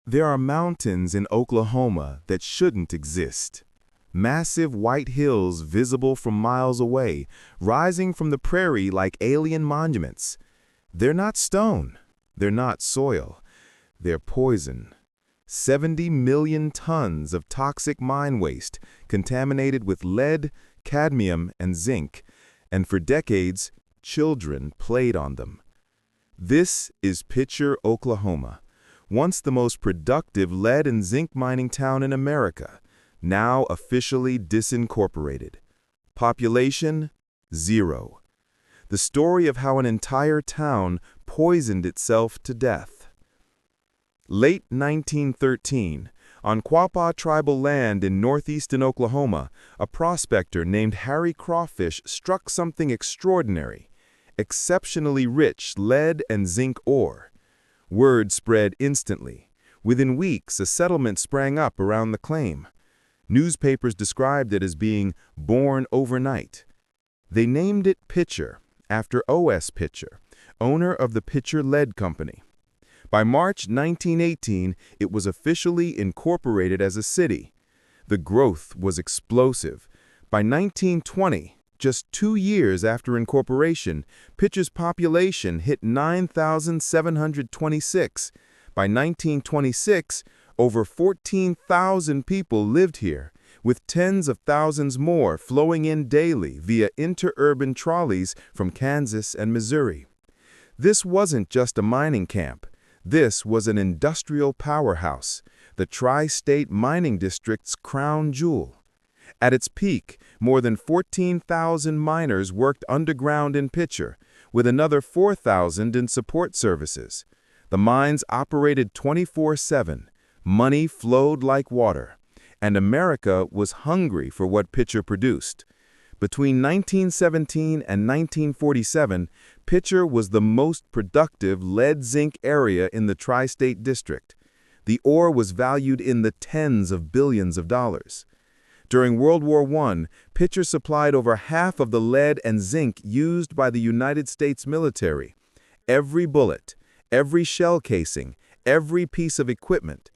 There are mountains in Oklahoma that shouldn't exist. Massive white hills visible from miles away, rising from the prairie like alien monuments. They're not stone. They're not soil. They're poison. 70 million tons of toxic mine waste, contaminated with lead, cadmium, and zinc. And for decades, children played on them. This is Picher, Oklahoma, once the most productive lead and zinc mining town in America, now officially disincorporated. Population, 0. The story of how an entire town poisoned itself to death. Late 1913, on Quapaw tribal land in northeastern Oklahoma, a prospector named Harry Crawfish struck something extraordinary, exceptionally rich lead and zinc ore. Word spread instantly. Within weeks, a settlement sprang up around the claim. Newspapers described it as being born overnight. They named it Picher, after O.S. Picher, owner of the Picher Lead Company. By March 1918, it was officially incorporated as a city. The growth was explosive. By 1920, just 2 years after incorporation, Picher's population hit 9,726. By 1926, over 14,000 people lived here, with tens of thousands more flowing in daily via interurban trolleys from Kansas and Missouri. This wasn't just a mining camp. This was an industrial powerhouse, the tri-state mining district's crown jewel. At its peak, more than 14,000 miners worked underground in Picher, with another 4,000 in support services. The mines operated 24/7, money flowed like water, and America was hungry for what Picher produced. Between 1917 and 1947, Picher was the most productive lead-zinc area in the tri-state district. The ore was valued in the tens of billions of dollars. During World War I, Picher supplied over half of the lead and zinc used by the United States military. Every bullet, every shell casing, every piece of equipment.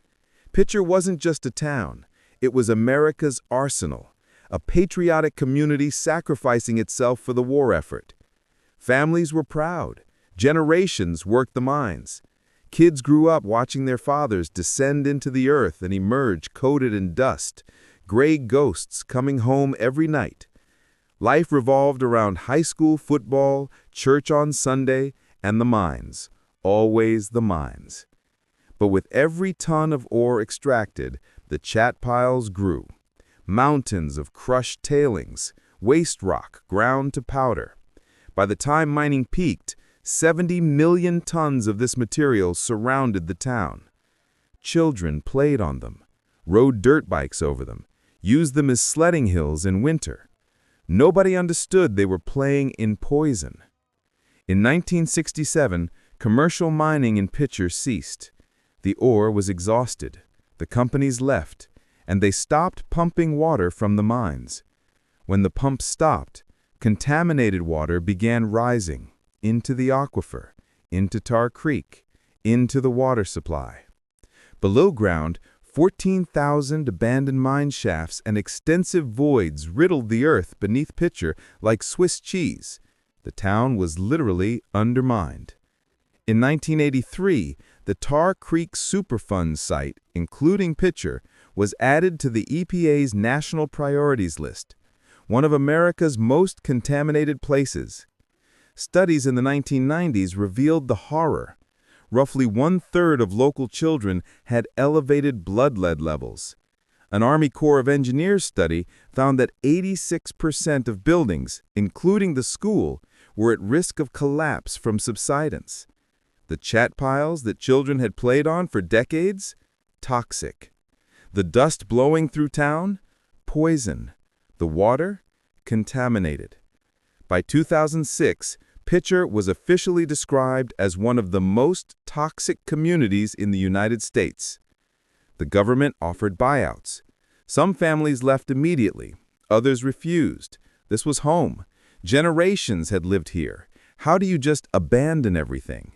Picher wasn't just a town. It was America's arsenal, a patriotic community sacrificing itself for the war effort. Families were proud. Generations worked the mines. Kids grew up watching their fathers descend into the earth and emerge coated in dust, gray ghosts coming home every night. Life revolved around high school football, church on Sunday, and the mines. Always the mines. But with every ton of ore extracted, the chat piles grew. Mountains of crushed tailings, waste rock ground to powder. By the time mining peaked, 70 million tons of this material surrounded the town. Children played on them, rode dirt bikes over them, used them as sledding hills in winter. Nobody understood they were playing in poison. In 1967, commercial mining in Picher ceased. The ore was exhausted. The companies left, and they stopped pumping water from the mines. When the pumps stopped, contaminated water began rising into the aquifer, into Tar Creek, into the water supply. Below ground, 14,000 abandoned mine shafts and extensive voids riddled the earth beneath Picher like Swiss cheese. The town was literally undermined. In 1983, the Tar Creek Superfund site, including Picher, was added to the EPA's National Priorities List, one of America's most contaminated places. Studies in the 1990s revealed the horror. Roughly 1/3 of local children had elevated blood lead levels. An Army Corps of Engineers study found that 86% of buildings, including the school, were at risk of collapse from subsidence. The chat piles that children had played on for decades? Toxic. The dust blowing through town? Poison. The water? Contaminated. By 2006, Picher was officially described as one of the most toxic communities in the United States. The government offered buyouts. Some families left immediately. Others refused. This was home. Generations had lived here. How do you just abandon everything?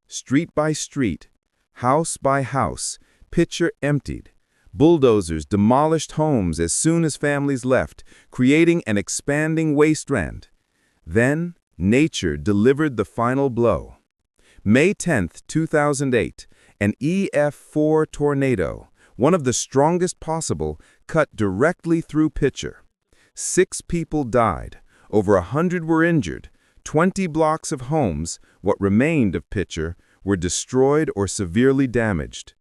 Street by street, house by house, Picher emptied. Bulldozers demolished homes as soon as families left, creating an expanding wasteland. Then, nature delivered the final blow. May 10, 2008, an EF4 tornado, one of the strongest possible, cut directly through Picher. 6 people died, over 100 were injured, 20 blocks of homes, what remained of Picher, were destroyed or severely damaged.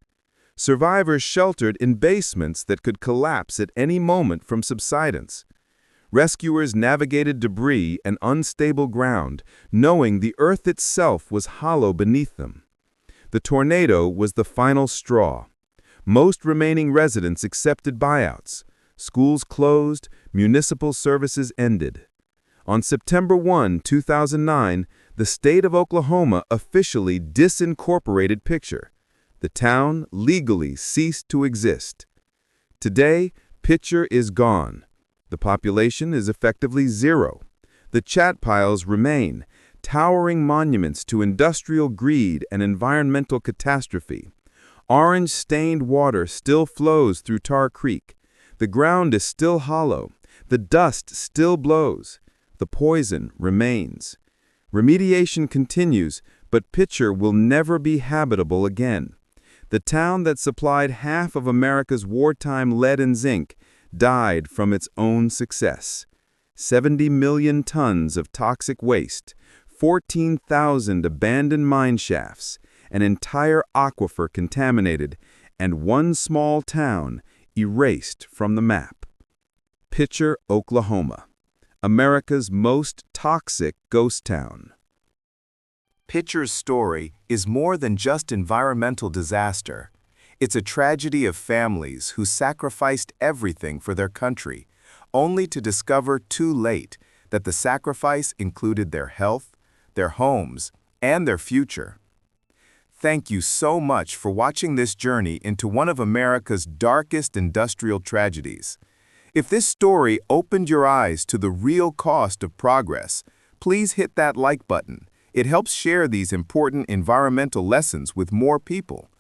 Survivors sheltered in basements that could collapse at any moment from subsidence. Rescuers navigated debris and unstable ground, knowing the earth itself was hollow beneath them. The tornado was the final straw. Most remaining residents accepted buyouts. Schools closed, municipal services ended. On September 1, 2009, the state of Oklahoma officially disincorporated Picher. The town legally ceased to exist. Today, Picher is gone. The population is effectively zero. The chat piles remain, towering monuments to industrial greed and environmental catastrophe. Orange-stained water still flows through Tar Creek. The ground is still hollow. The dust still blows. The poison remains. Remediation continues, but Picher will never be habitable again. The town that supplied half of America's wartime lead and zinc died from its own success. 70 million tons of toxic waste, 14,000 abandoned mine shafts, an entire aquifer contaminated, and one small town erased from the map. Picher, Oklahoma, America's most toxic ghost town. Picher's story is more than just environmental disaster. It's a tragedy of families who sacrificed everything for their country, only to discover too late that the sacrifice included their health, their homes, and their future. Thank you so much for watching this journey into one of America's darkest industrial tragedies. If this story opened your eyes to the real cost of progress, please hit that like button. It helps share these important environmental lessons with more people.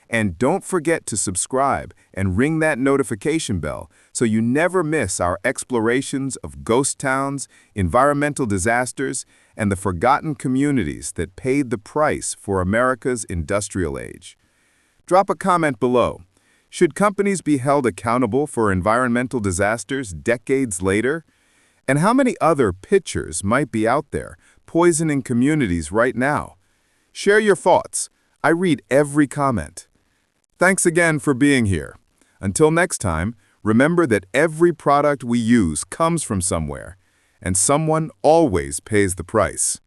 And don't forget to subscribe and ring that notification bell so you never miss our explorations of ghost towns, environmental disasters, and the forgotten communities that paid the price for America's industrial age. Drop a comment below. Should companies be held accountable for environmental disasters decades later? And how many other Pichers might be out there poisoning communities right now? Share your thoughts. I read every comment. Thanks again for being here. Until next time, remember that every product we use comes from somewhere, and someone always pays the price.